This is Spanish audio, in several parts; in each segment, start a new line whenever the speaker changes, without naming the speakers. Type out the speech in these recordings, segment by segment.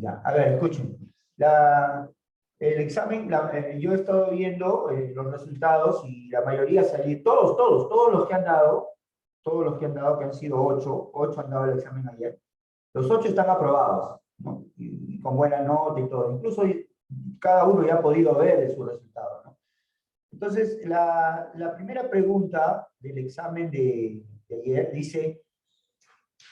Ya, a ver, escuchen. El examen, yo he estado viendo los resultados y la mayoría salí, todos todos los que han dado, que han sido ocho han dado el examen ayer, los ocho están aprobados, ¿no? Y con buena nota y todo. Incluso cada uno ya ha podido ver su resultado, ¿no? Entonces, la primera pregunta del examen de ayer dice,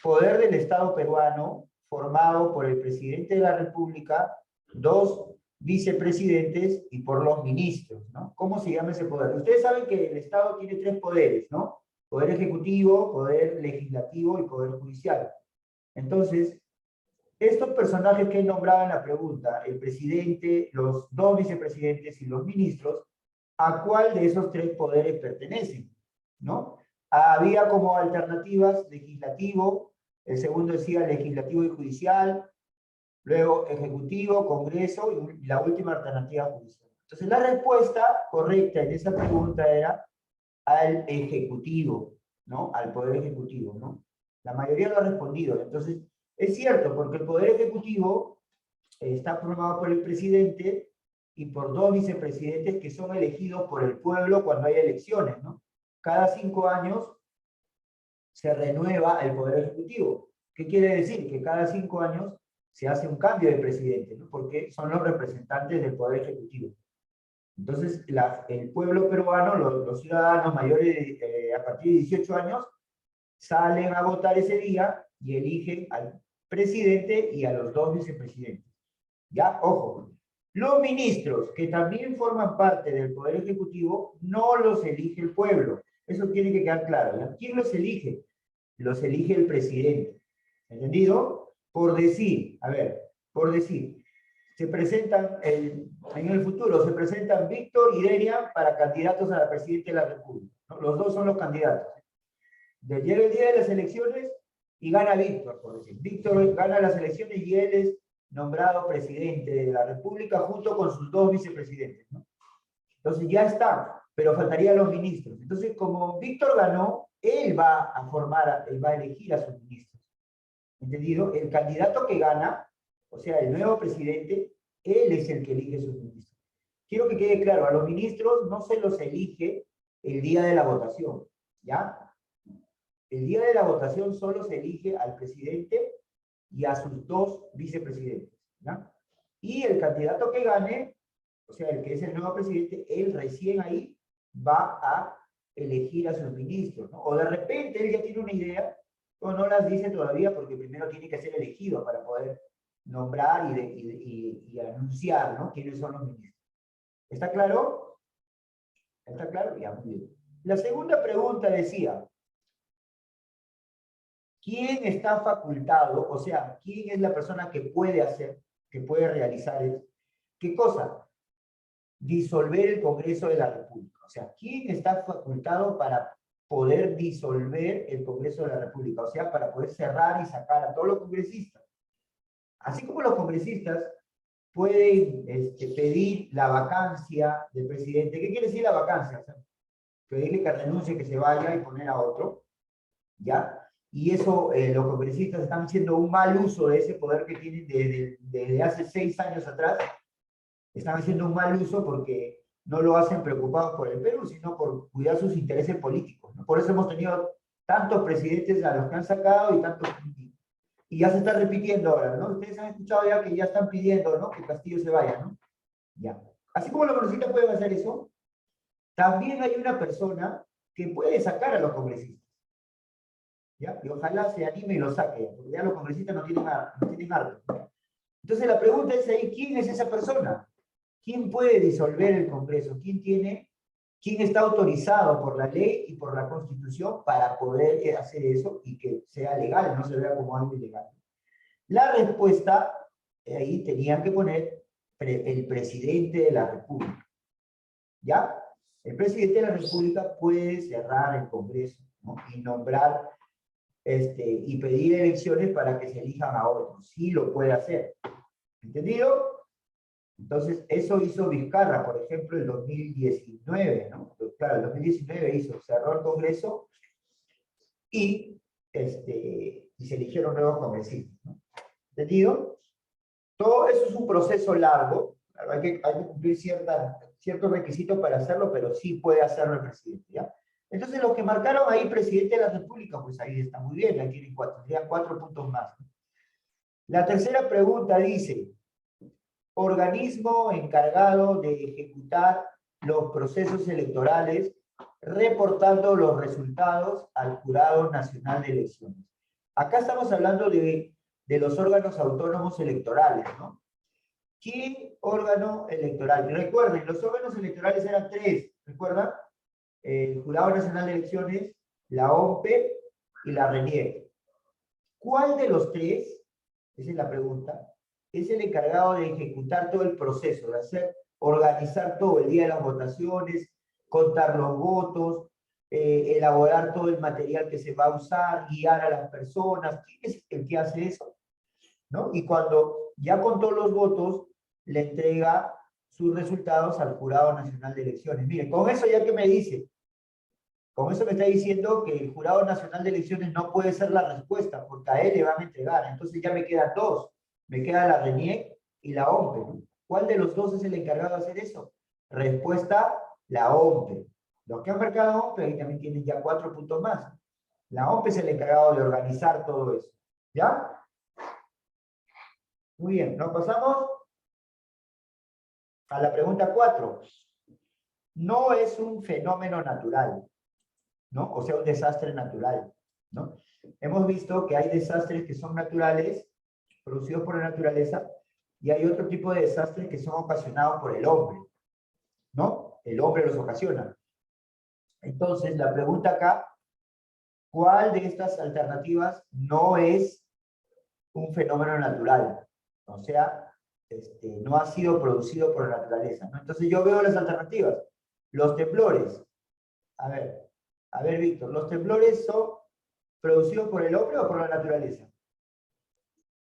poder del Estado peruano formado por el presidente de la República, dos vicepresidentes y por los ministros, ¿no? ¿Cómo se llama ese poder? Ustedes saben que el Estado tiene tres poderes, ¿no? Poder ejecutivo, poder legislativo y poder judicial. Entonces, estos personajes que he nombrado en la pregunta, el presidente, los dos vicepresidentes y los ministros, ¿a cuál de esos tres poderes pertenecen? ¿No? Había como alternativas legislativo, el segundo decía legislativo y judicial, luego ejecutivo, congreso y la última alternativa judicial. Entonces la respuesta correcta en esa pregunta era al ejecutivo, ¿no? Al poder ejecutivo, ¿no? La mayoría lo ha respondido. Entonces, es cierto, porque el poder ejecutivo está formado por el presidente y por dos vicepresidentes que son elegidos por el pueblo cuando hay elecciones, ¿no? Cada 5 años se renueva el poder ejecutivo. ¿Qué quiere decir? Que cada 5 años se hace un cambio de presidente, ¿no? Porque son los representantes del poder ejecutivo. Entonces, el pueblo peruano, los ciudadanos mayores a partir de 18 años, salen a votar ese día y eligen al presidente y a los dos vicepresidentes. Ya, ojo, los ministros, que también forman parte del Poder Ejecutivo, no los elige el pueblo. Eso tiene que quedar claro, ¿ya? ¿Quién los elige? Los elige el presidente. ¿Entendido? Por decir, a ver, por decir, se presentan, en el futuro, se presentan Víctor y Derian para candidatos a la presidencia de la República, ¿no? Los dos son los candidatos. Llega el día de las elecciones y gana Víctor, por decir. Víctor gana las elecciones y él es nombrado presidente de la República junto con sus dos vicepresidentes, ¿no? Entonces ya está, pero faltarían los ministros. Entonces, como Víctor ganó, él va él va a elegir a sus ministros. ¿Entendido? El candidato que gana, o sea, el nuevo presidente, él es el que elige sus ministros. Quiero que quede claro, a los ministros no se los elige el día de la votación, ¿ya? El día de la votación solo se elige al presidente y a sus dos vicepresidentes, ¿ya? Y el candidato que gane, o sea, el que es el nuevo presidente, él recién ahí va a elegir a sus ministros, ¿no? O de repente él ya tiene una idea, o no las dice todavía porque primero tiene que ser elegido para poder nombrar y anunciar, ¿no? Quiénes son los ministros. ¿Está claro? ¿Está claro? Ya, muy bien. La segunda pregunta decía, ¿quién está facultado? O sea, ¿quién es la persona que puede hacer, que puede realizar eso? ¿Qué cosa? Disolver el Congreso de la República. O sea, ¿quién está facultado para poder disolver el Congreso de la República? O sea, para poder cerrar y sacar a todos los congresistas. Así como los congresistas pueden pedir la vacancia del presidente. ¿Qué quiere decir la vacancia? O sea, pedirle que renuncie, que se vaya y poner a otro, ¿ya? Y eso, los congresistas están haciendo un mal uso de ese poder que tienen desde hace 6 años atrás. Están haciendo un mal uso porque no lo hacen preocupados por el Perú, sino por cuidar sus intereses políticos, ¿no? Por eso hemos tenido tantos presidentes a los que han sacado y tantos... Y ya se está repitiendo ahora, ¿no? Ustedes han escuchado ya que ya están pidiendo, ¿no? Que Castillo se vaya, ¿no? Ya. Así como los congresistas pueden hacer eso, también hay una persona que puede sacar a los congresistas, ¿ya? Y ojalá se anime y lo saque, porque ya los congresistas no tienen harto. Entonces la pregunta es ahí, ¿quién es esa persona? ¿Quién puede disolver el Congreso? ¿Quién está autorizado por la ley y por la Constitución para poder hacer eso y que sea legal, no se vea como algo ilegal? La respuesta, ahí tenían que poner el presidente de la República. ¿Ya? El presidente de la República puede cerrar el Congreso, ¿no? Y nombrar y pedir elecciones para que se elijan a otros. Sí lo puede hacer. ¿Entendido? Entonces, eso hizo Vizcarra, por ejemplo, en 2019, ¿no? Claro, en 2019 cerró el Congreso y se eligieron nuevos congresistas, ¿no? ¿Entendido? Todo eso es un proceso largo, claro, hay que cumplir ciertos requisitos para hacerlo, pero sí puede hacerlo el presidente, ¿ya? Entonces, los que marcaron ahí presidente de la República, pues ahí está muy bien, ahí tienen tendrían 4 puntos más. La tercera pregunta dice, organismo encargado de ejecutar los procesos electorales, reportando los resultados al Jurado Nacional de Elecciones. Acá estamos hablando de los órganos autónomos electorales, ¿no? ¿Qué órgano electoral? Y recuerden, los órganos electorales eran 3, ¿recuerdan? El Jurado Nacional de Elecciones, la OMPE y la RENIEC. ¿Cuál de los 3, esa es la pregunta, es el encargado de ejecutar todo el proceso, de organizar todo el día de las votaciones, contar los votos, elaborar todo el material que se va a usar, guiar a las personas? ¿Quién es el que hace eso? ¿No? Y cuando ya contó los votos, le entrega sus resultados al Jurado Nacional de Elecciones. Mire, con eso ya que me dice, con eso me está diciendo que el Jurado Nacional de Elecciones no puede ser la respuesta, porque a él le van a entregar. Entonces ya me quedan 2. Me queda la RENIEC y la OMPE, ¿no? ¿Cuál de los 2 es el encargado de hacer eso? Respuesta, la OMPE. Los que han marcado OMPE ahí también tienen ya 4 puntos más. La OMPE es el encargado de organizar todo eso. ¿Ya? Muy bien, nos pasamos a la pregunta 4. No es un fenómeno natural, ¿no? O sea, un desastre natural, ¿no? Hemos visto que hay desastres que son naturales, producidos por la naturaleza, y hay otro tipo de desastres que son ocasionados por el hombre, ¿no? El hombre los ocasiona. Entonces, la pregunta acá, ¿cuál de estas alternativas no es un fenómeno natural? O sea, no ha sido producido por la naturaleza, ¿no? Entonces yo veo las alternativas. Los temblores. A ver, Víctor, ¿los temblores son producidos por el hombre o por la naturaleza?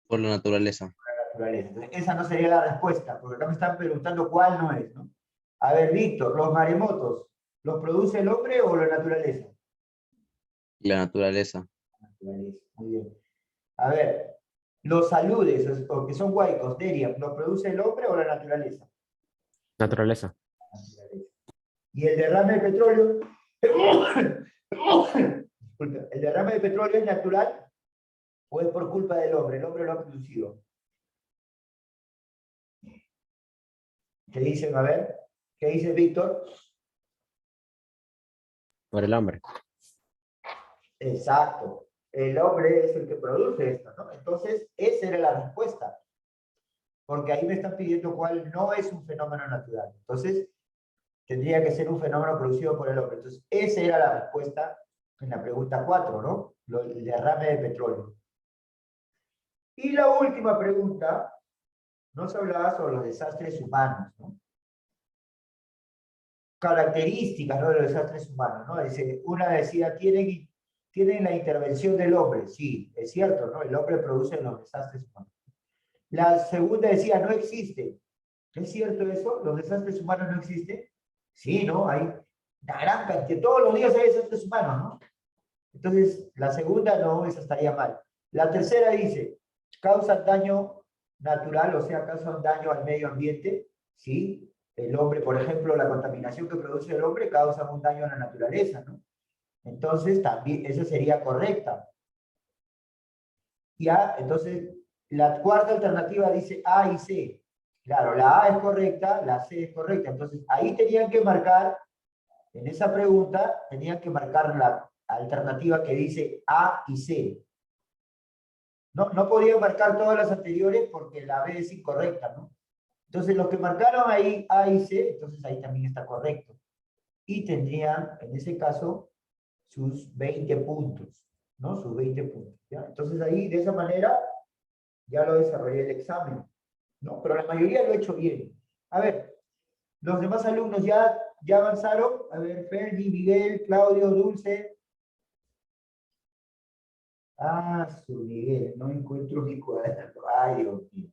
Por la naturaleza.
Por la naturaleza. Entonces, esa no sería la respuesta, porque acá me están preguntando cuál no es, ¿no? A ver, Víctor, ¿los maremotos los produce el hombre o la naturaleza?
La naturaleza.
La naturaleza, muy bien. A ver, los aludes, o que son huaicos, Derian, ¿los produce el hombre o la naturaleza?
Naturaleza.
La naturaleza. Y el derrame de petróleo, disculpa, ¿el derrame de petróleo es natural o es por culpa del hombre? El hombre lo ha producido. ¿Qué dicen? A ver, ¿qué dice Víctor?
Por el hombre.
Exacto. El hombre es el que produce esto, ¿no? Entonces, esa era la respuesta. Porque ahí me están pidiendo cuál no es un fenómeno natural. Entonces, tendría que ser un fenómeno producido por el hombre. Entonces, esa era la respuesta en la pregunta 4, ¿no? El derrame de petróleo. Y la última pregunta nos hablaba sobre los desastres humanos, ¿no? Características, ¿no?, de los desastres humanos, ¿no? Dice, una decía, tienen la intervención del hombre. Sí, es cierto, ¿no? El hombre produce los desastres humanos. La segunda decía, no existe. ¿Es cierto eso? ¿Los desastres humanos no existen? Sí, ¿no? Hay una gran cantidad, todos los días hay desastres humanos, ¿no? Entonces, la segunda no, esa estaría mal. La tercera dice, causan daño natural, o sea, causan daño al medio ambiente, ¿sí? El hombre, por ejemplo, la contaminación que produce el hombre causa un daño a la naturaleza, ¿no? Entonces, también, esa sería correcta. Ya, entonces, la cuarta alternativa dice A y C. Claro, la A es correcta, la C es correcta. Entonces, ahí tenían que marcar, en esa pregunta, tenían que marcar la alternativa que dice A y C. No podían marcar todas las anteriores porque la B es incorrecta, ¿no? Entonces, los que marcaron ahí A y C, entonces ahí también está correcto. Y tendrían, en ese caso, sus 20 puntos, ¿no? Sus 20 puntos, ¿ya? Entonces ahí, de esa manera, ya lo desarrollé el examen, ¿no? Pero la mayoría lo he hecho bien. A ver, los demás alumnos ya avanzaron. A ver, Ferdi, Miguel, Claudio, Dulce. Ah, su Miguel, no encuentro mi cuaderno. Ay, Dios mío.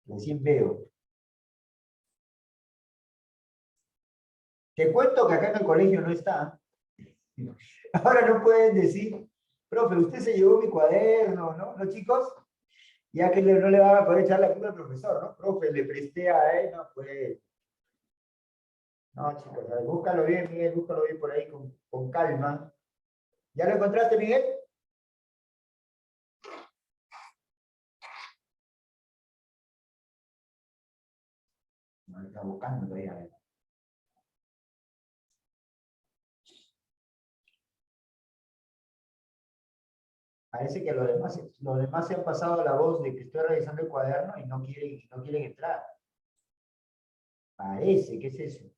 Recién veo. Te cuento que acá en el colegio no está. Ahora no pueden decir, profe, usted se llevó mi cuaderno, ¿no? ¿No, chicos? Ya que no le van a poder echar la culpa al profesor, ¿no? Profe, le presté a él, no, pues. No, chicos, a ver, búscalo bien, Miguel, búscalo bien por ahí con calma. ¿Ya lo encontraste, Miguel? No, está buscando todavía. A ver. Parece que los demás se han pasado la voz de que estoy revisando el cuaderno y no quieren entrar. Parece, ¿qué es eso?